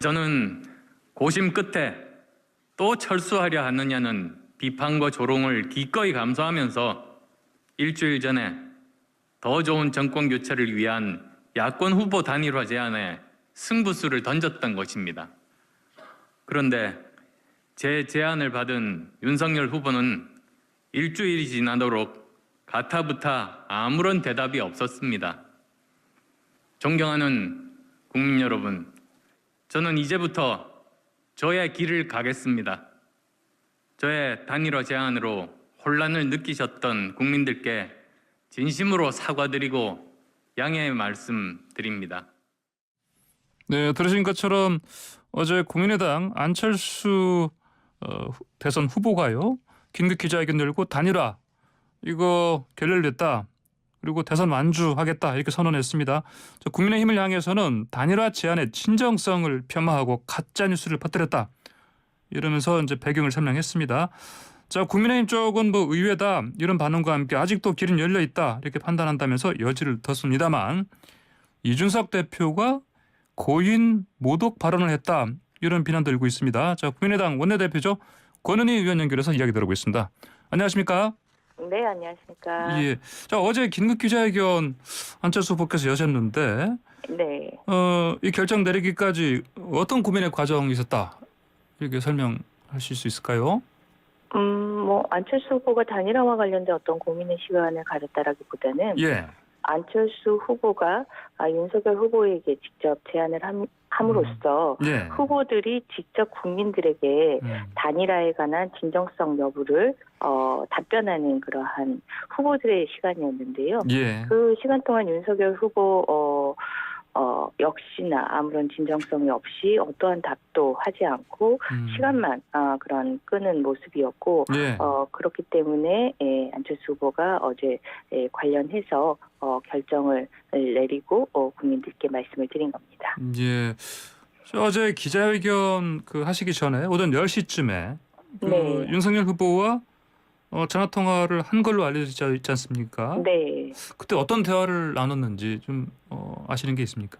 저는 고심 끝에 또 철수하려 하느냐는 비판과 조롱을 기꺼이 감수하면서 일주일 전에 더 좋은 정권 교체를 위한 야권 후보 단일화 제안에 승부수를 던졌던 것입니다. 그런데 제 제안을 받은 윤석열 후보는 일주일이 지나도록 가타부타 아무런 대답이 없었습니다. 존경하는 국민 여러분, 저는 이제부터 저의 길을 가겠습니다. 저의 단일화 제안으로 혼란을 느끼셨던 국민들께 진심으로 사과드리고 양해의 말씀 드립니다. 네, 들으신 것처럼 어제 국민의당 안철수 대선 후보가요. 긴급 기자회견 열고 단일화 이거 결렬됐다. 그리고 대선 완주하겠다 이렇게 선언했습니다. 국민의힘을 향해서는 단일화 제안의 진정성을 폄하하고 가짜 뉴스를 퍼뜨렸다. 이러면서 이제 배경을 설명했습니다. 자, 국민의힘 쪽은 뭐 의외다 이런 반응과 함께 아직도 길은 열려 있다 이렇게 판단한다면서 여지를 뒀습니다만 이준석 대표가 고인 모독 발언을 했다 이런 비난도 일고 있습니다. 자, 국민의당 원내대표죠. 권은희 의원 연결해서 이야기 들어보겠습니다. 안녕하십니까? 네, 안녕하십니까. 예. 자, 어제 긴급 기자회견 안철수 후보께서 여셨는데, 네. 이 결정 내리기까지 어떤 고민의 과정이 있었다 이렇게 설명하실 수 있을까요? 안철수 후보가 단일화와 관련된 어떤 고민의 시간을 가졌다라기보다는 예. 안철수 후보가 윤석열 후보에게 직접 제안을 함으로써 예. 후보들이 직접 국민들에게 단일화에 관한 진정성 여부를 답변하는 그러한 후보들의 시간이었는데요. 예. 그 시간 동안 윤석열 후보 역시나 아무런 진정성이 없이 어떠한 답도 하지 않고 시간만 그런 끄는 모습이었고 예. 그렇기 때문에 안철수 후보가 어제 관련해서 결정을 내리고 국민들께 말씀을 드린 겁니다. 예. 어제 기자회견 하시기 전에 오전 10시쯤에 네. 윤석열 후보와 전화 통화를 한 걸로 알려져 있지 않습니까? 네. 그때 어떤 대화를 나눴는지 좀 아시는 게 있습니까?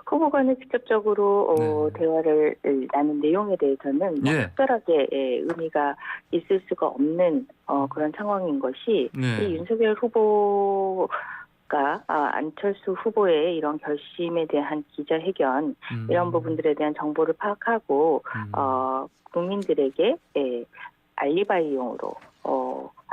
후보 간에 직접적으로 대화를 나눈 내용에 대해서는 예. 특별하게 의미가 있을 수가 없는 그런 상황인 것이 네. 이 윤석열 후보가 안철수 후보의 이런 결심에 대한 기자회견 이런 부분들에 대한 정보를 파악하고 국민들에게 알리바이용으로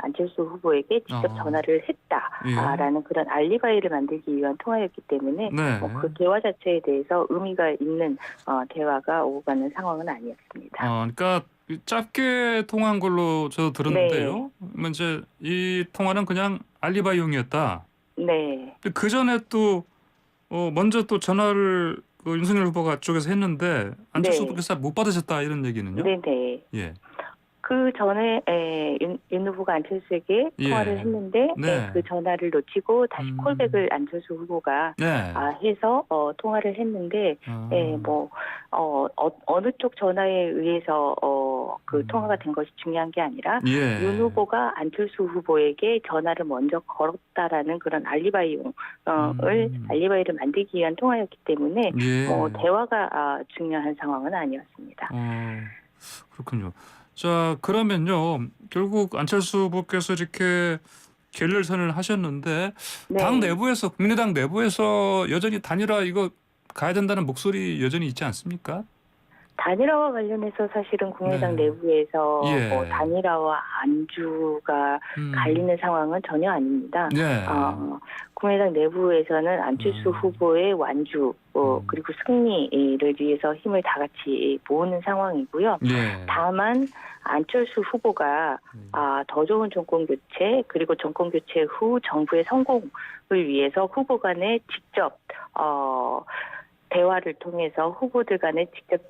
안철수 후보에게 직접 전화를 했다라는 그런 알리바이를 만들기 위한 통화였기 때문에 네. 그 대화 자체에 대해서 의미가 있는 대화가 오고 가는 상황은 아니었습니다. 그러니까 짧게 통화한 걸로 저도 들었는데요. 이제 이 통화는 그냥 알리바이용이었다. 네. 그 전에 또 먼저 또 전화를 윤석열 후보가 쪽에서 했는데 안철수 후보께서 못 받으셨다 이런 얘기는요? 네네. 예. 그 전에 윤 후보가 안철수에게 통화를 했는데 그 전화를 놓치고 다시 콜백을 안철수 후보가 해서 통화를 했는데 어느 쪽 전화에 의해서 그 통화가 된 것이 중요한 게 아니라 윤 후보가 안철수 후보에게 전화를 먼저 걸었다라는 그런 알리바이를 만들기 위한 통화였기 때문에 대화가 중요한 상황은 아니었습니다. 그렇군요. 자, 그러면요. 결국 안철수 후보께서 이렇게 결렬선을 하셨는데 당 내부에서 국민의당 내부에서 여전히 단일화 이거 가야 된다는 목소리 여전히 있지 않습니까? 단일화와 관련해서 사실은 국민의당 내부에서 단일화와 안주가 갈리는 상황은 전혀 아닙니다. 국민의당 내부에서는 안철수 후보의 완주 그리고 승리를 위해서 힘을 다 같이 모으는 상황이고요. 다만 안철수 후보가 더 좋은 정권 교체 그리고 정권 교체 후 정부의 성공을 위해서 후보 간에 직접 대화를 통해서 후보들 간에 직접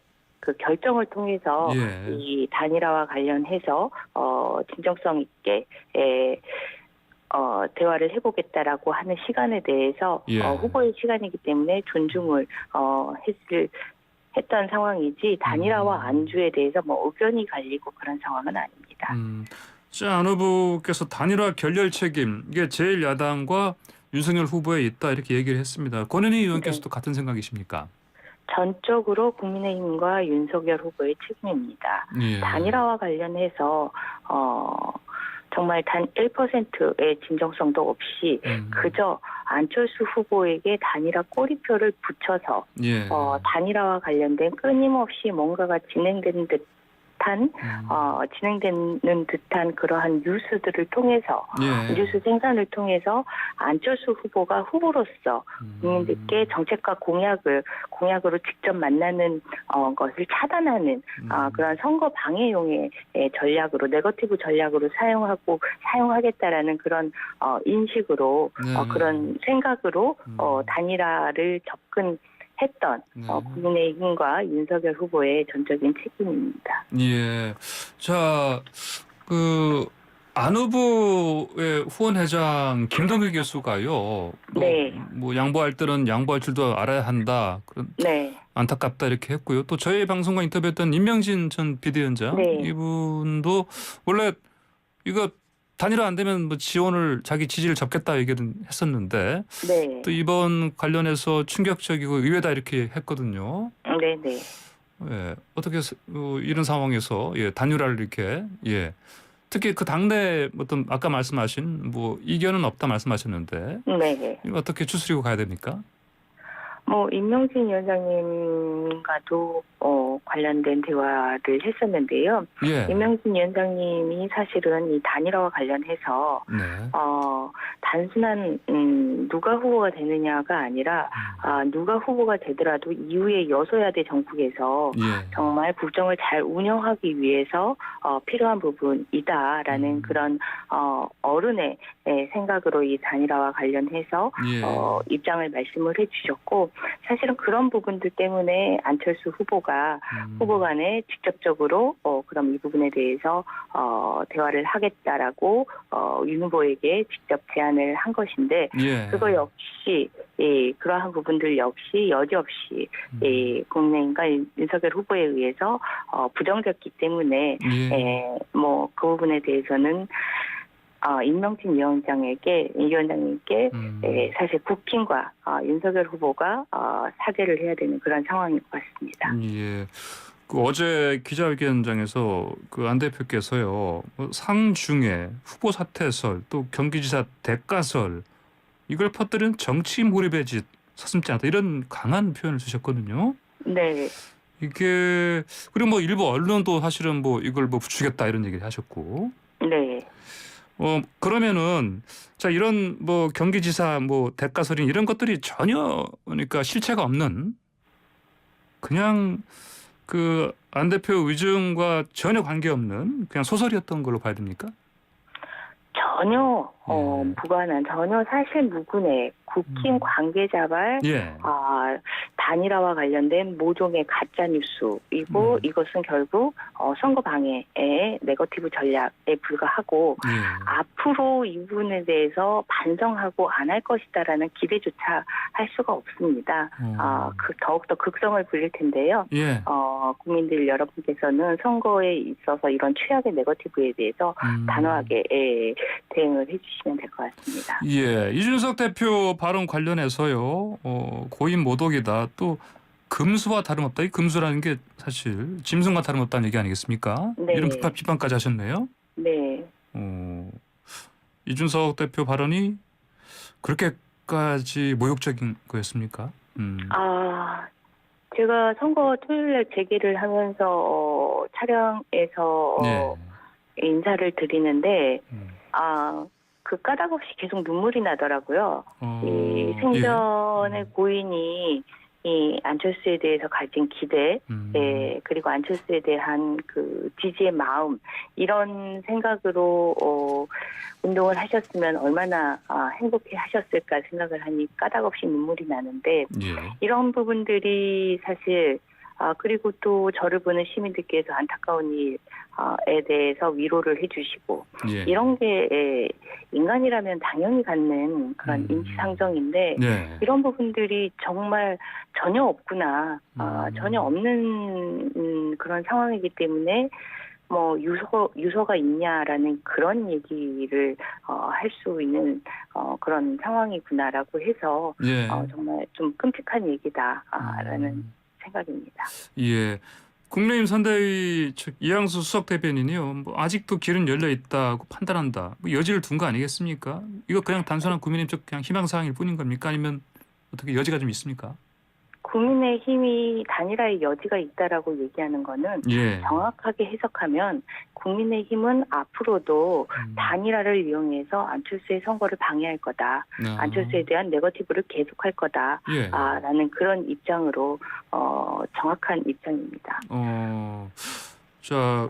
그 결정을 통해서 이 단일화와 관련해서 진정성 있게 대화를 해보겠다라고 하는 시간에 대해서 후보의 시간이기 때문에 존중을 했던 상황이지 단일화와 안주에 대해서 의견이 갈리고 그런 상황은 아닙니다. 안 후보께서 단일화 결렬 책임 이게 제1야당과 윤석열 후보에 있다 이렇게 얘기를 했습니다. 권은희 의원께서도 같은 생각이십니까? 전적으로 국민의힘과 윤석열 후보의 책임입니다. 예. 단일화와 관련해서 정말 단 1%의 진정성도 없이 그저 안철수 후보에게 단일화 꼬리표를 붙여서 예. 단일화와 관련된 끊임없이 뭔가가 진행되는 듯한 그러한 뉴스들을 통해서 예. 뉴스 생산을 통해서 안철수 후보가 후보로서 국민들께 정책과 공약으로 직접 만나는 것을 차단하는 그런 선거 방해용의 전략으로 네거티브 전략으로 사용하겠다라는 그런 인식으로 그런 생각으로 단일화를 접근했던 국민의힘과 윤석열 후보의 전적인 책임입니다. 예. 자, 안 후보의 후원회장 김동길 교수가요. 네. 뭐 양보할 때는 양보할 줄도 알아야 한다. 그런 네. 안타깝다 이렇게 했고요. 또 저희 방송과 인터뷰했던 임명진 전 비대위원장 네. 이분도 원래 이거 단일화 안 되면 뭐 자기 지지를 접겠다 얘기를 했었는데 네. 또 이번 관련해서 충격적이고 의외다 이렇게 했거든요. 네. 네. 예, 어떻게 이런 상황에서 단일화를 이렇게 특히 그 당내 어떤 아까 말씀하신 뭐 이견은 없다 말씀하셨는데 네. 이거 어떻게 추스리고 가야 됩니까? 임명진 위원장님과도 관련된 대화를 했었는데요. 예. 임명진 위원장님이 사실은 이 단일화와 관련해서 네. 단순한 누가 후보가 되느냐가 아니라 누가 후보가 되더라도 이후에 여소야대 정국에서 정말 국정을 잘 운영하기 위해서 필요한 부분이다라는 그런 어른의 생각으로 이 단일화와 관련해서 입장을 말씀을 해주셨고 사실은 그런 부분들 때문에 안철수 후보가 후보 간에 직접적으로 그럼 이 부분에 대해서 대화를 하겠다라고 윤 후보에게 직접 제안을 한 것인데 그거 역시 그러한 부분들 역시 여지없이 국민의힘과 윤석열 후보에 의해서 부정적이기 때문에 그 부분에 대해서는 임명진 위원장님께 사실 국힘과 윤석열 후보가 사죄를 해야 되는 그런 상황인 것 같습니다. 예. 어제 기자회견장에서 안 대표께서요 상중에 후보 사퇴설 또 경기지사 대가설 이걸 퍼뜨리는 정치 몰입의 짓 서슴지 않다 이런 강한 표현을 쓰셨거든요. 네. 이게 그리고 뭐 일부 언론도 사실은 뭐 이걸 뭐 부추겼다 이런 얘기를 하셨고. 네. 그러면은 자 이런 뭐 경기지사 뭐 대가설인 이런 것들이 전혀 그러니까 실체가 없는 그냥 안 대표 의중과 전혀 관계없는 그냥 소설이었던 걸로 봐야 됩니까? 전혀 무관한 전혀 사실 무근의 국힘 관계자발 단일화와 관련된 모종의 가짜 뉴스이고 이것은 결국 선거 방해의 네거티브 전략에 불과하고 앞으로 이 부분에 대해서 반성하고 안 할 것이다라는 기대조차 할 수가 없습니다. 더욱더 극성을 부릴 텐데요. 국민들 여러분께서는 선거에 있어서 이런 최악의 네거티브에 대해서 단호하게 대응을 해주시면 될 것 같습니다. 예, 이준석 대표 발언 관련해서요. 고인 모독이다. 또 금수와 다름없다. 이 금수라는 게 사실 짐승과 다름없다는 얘기 아니겠습니까? 네. 이런 비판까지 하셨네요. 네. 이준석 대표 발언이 그렇게까지 모욕적인 거였습니까? 제가 선거 토요일에 재개를 하면서 촬영에서 인사를 드리는데 까닭없이 계속 눈물이 나더라고요. 이 생전의 고인이 이 안철수에 대해서 가진 기대, 그리고 안철수에 대한 그 지지의 마음, 이런 생각으로 운동을 하셨으면 얼마나 행복해 하셨을까 생각을 하니 까닭없이 눈물이 나는데 이런 부분들이 사실 그리고 또 저를 보는 시민들께서 안타까운 일에 대해서 위로를 해주시고 이런 게 인간이라면 당연히 갖는 그런 인지상정인데 이런 부분들이 정말 전혀 없구나, 전혀 없는 그런 상황이기 때문에 뭐 유서가 있냐라는 그런 얘기를 할 수 있는 그런 상황이구나라고 해서 정말 좀 끔찍한 얘기다라는 생각입니다. 예. 국민의힘 선대위 측 이양수 수석 대변인이요. 뭐 아직도 길은 열려 있다고 판단한다. 뭐 여지를 둔 거 아니겠습니까? 이거 그냥 단순한 국민의힘 쪽 그냥 희망 사항일 뿐인 겁니까? 아니면 어떻게 여지가 좀 있습니까? 국민의힘이 단일화의 여지가 있다라고 얘기하는 거는 예. 정확하게 해석하면 국민의힘은 앞으로도 단일화를 이용해서 안철수의 선거를 방해할 거다. 안철수에 대한 네거티브를 계속할 거다. 예. 라는 그런 입장으로 정확한 입장입니다. 자,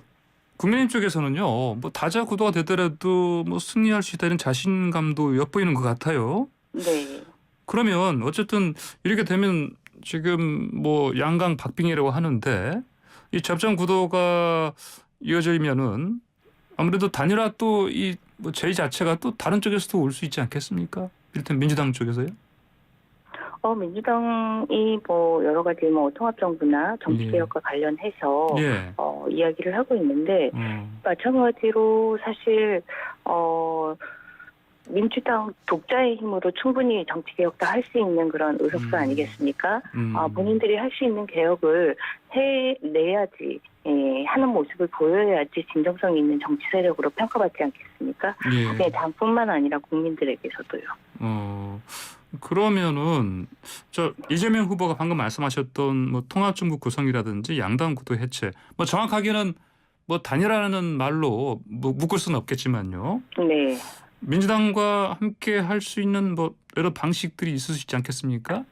국민의힘 쪽에서는요. 뭐 다자 구도가 되더라도 뭐 승리할 수 있다는 자신감도 엿보이는 것 같아요. 네. 그러면 어쨌든 이렇게 되면 지금 뭐 양강 박빙이라고 하는데 이 접전 구도가 이어지면은 아무래도 단일화 또 이 뭐 제의 자체가 또 다른 쪽에서도 올 수 있지 않겠습니까? 이를테면 민주당 쪽에서요? 민주당이 뭐 여러 가지 뭐 통합정부나 정치개혁과 관련해서 예. 이야기를 하고 있는데 마찬가지로 사실 민주당 독자의 힘으로 충분히 정치개혁도 할 수 있는 그런 의석수 아니겠습니까? 본인들이 할 수 있는 개혁을 해내야지 하는 모습을 보여야지 진정성 있는 정치 세력으로 평가받지 않겠습니까? 예. 네, 당뿐만 아니라 국민들에게서도요. 그러면은 저 이재명 후보가 방금 말씀하셨던 뭐 통합정부 구성이라든지 양당 구도 해체 뭐 정확하게는 뭐 단일화라는 말로 뭐 묶을 수는 없겠지만요. 네. 민주당과 함께 할 수 있는 뭐 여러 방식들이 있을 수 있지 않겠습니까?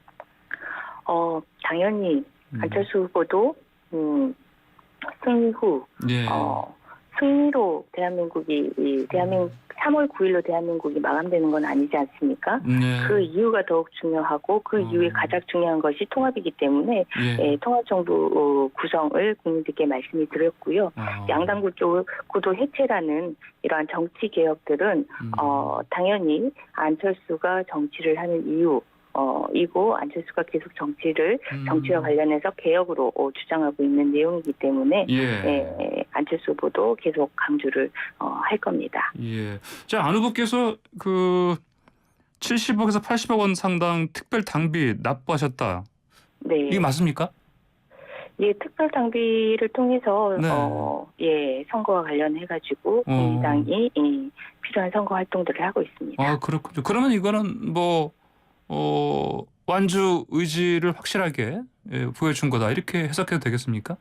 당연히 안철수 후보도 승리 후 예. 승리로 대한민국이 3월 9일로 대한민국이 마감되는 건 아니지 않습니까? 네. 그 이유가 더욱 중요하고 그 이후에 가장 중요한 것이 통합이기 때문에 통합정부 구성을 국민들께 말씀이 드렸고요. 양당 구도 해체라는 이러한 정치 개혁들은 당연히 안철수가 정치를 하는 이고 안철수가 계속 정치와 관련해서 개혁으로 주장하고 있는 내용이기 때문에 안철수 후보도 계속 강조를 할 겁니다. 예. 자, 안 후보께서 그 70억에서 80억 원 상당 특별 당비 납부하셨다. 네. 이게 맞습니까? 예, 특별 당비를 통해서 네. 선거와 관련해가지고 민주당이 필요한 선거 활동들을 하고 있습니다. 그렇군요. 그러면 이거는 뭐 완주 의지를 확실하게 보여준 거다 이렇게 해석해도 되겠습니까?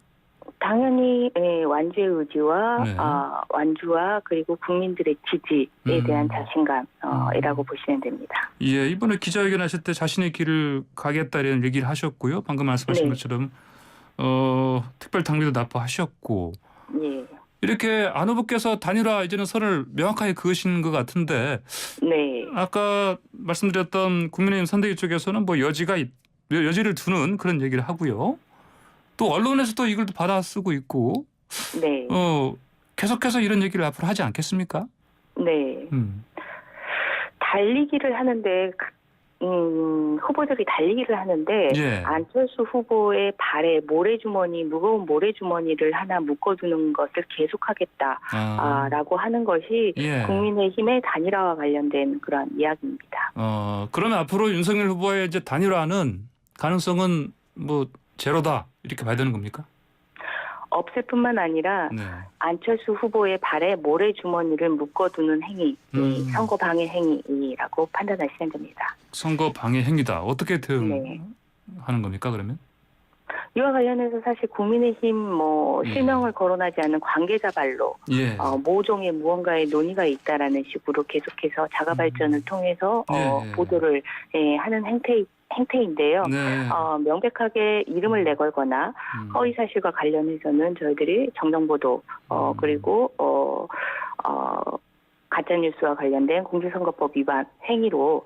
당연히 완주의 의지와 완주와 그리고 국민들의 지지에 대한 자신감이라고 보시면 됩니다. 예, 이번에 기자회견 하실 때 자신의 길을 가겠다는 얘기를 하셨고요. 방금 말씀하신 것처럼 특별 당비도 납부하셨고 이렇게 안 후보께서 단일화 이제는 선을 명확하게 그으신 것 같은데 아까 말씀드렸던 국민의힘 선대위 쪽에서는 뭐 여지를 두는 그런 얘기를 하고요. 또 언론에서도 이걸 받아쓰고 있고 계속해서 이런 얘기를 앞으로 하지 않겠습니까? 네. 달리기를 하는데 후보들이 달리기를 하는데 안철수 후보의 발에 무거운 모래주머니를 하나 묶어두는 것을 계속하겠다라고 하는 것이 국민의힘의 단일화와 관련된 그런 이야기입니다. 그러면 앞으로 윤석열 후보의 이제 단일화는 가능성은 뭐 제로다 이렇게 봐야 되는 겁니까? 없을 뿐만 아니라 안철수 후보의 발에 모래주머니를 묶어두는 행위, 선거 방해 행위라고 판단하시면 됩니다. 선거 방해 행위다. 어떻게 대응하는 겁니까 그러면? 이와 관련해서 사실 국민의힘 실명을 거론하지 않은 관계자 발로 모종의 무언가의 논의가 있다라는 식으로 계속해서 자가 발전을 통해서 보도를 하는 행태인데요. 명백하게 이름을 내걸거나 허위 사실과 관련해서는 저희들이 정정보도 그리고 가짜뉴스와 관련된 공직선거법 위반 행위로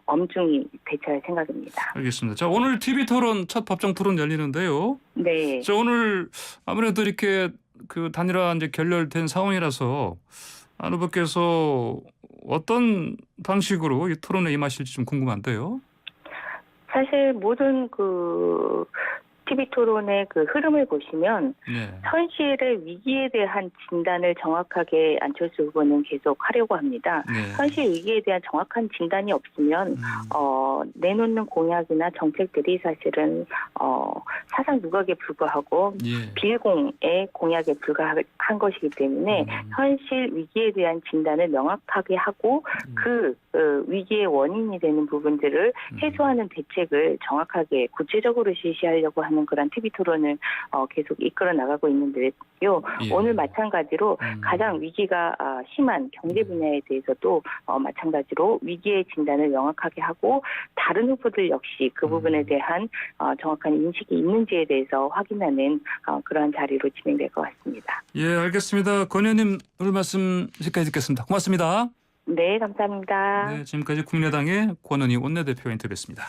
엄중히 대처할 생각입니다. 알겠습니다. 자, 오늘 TV토론 첫 법정 토론 열리는데요. 네. 자, 오늘 아무래도 이렇게 그 단일화 이제 결렬된 상황이라서 안 후보께서 어떤 방식으로 이 토론에 임하실지 좀 궁금한데요. 사실 모든 TV 토론의 그 흐름을 보시면 네. 현실의 위기에 대한 진단을 정확하게 안철수 후보는 계속 하려고 합니다. 네. 현실 위기에 대한 정확한 진단이 없으면 내놓는 공약이나 정책들이 사실은 사상 누각에 불과하고 예. 빌공의 공약에 불과한 것이기 때문에 현실 위기에 대한 진단을 명확하게 하고 그 위기의 원인이 되는 부분들을 해소하는 대책을 정확하게 구체적으로 실시하려고 하는 그런 TV 토론을 계속 이끌어 나가고 있는데요. 예. 오늘 마찬가지로 가장 위기가 심한 경제 분야에 대해서도 마찬가지로 위기의 진단을 명확하게 하고 다른 후보들 역시 그 부분에 대한 정확한 인식이 있는지에 대해서 확인하는 그러한 자리로 진행될 것 같습니다. 예, 알겠습니다. 권 의원님 오늘 말씀 여기까지 듣겠습니다. 고맙습니다. 네, 감사합니다. 네, 지금까지 국민의당의 권은희 원내대표 인터뷰였습니다.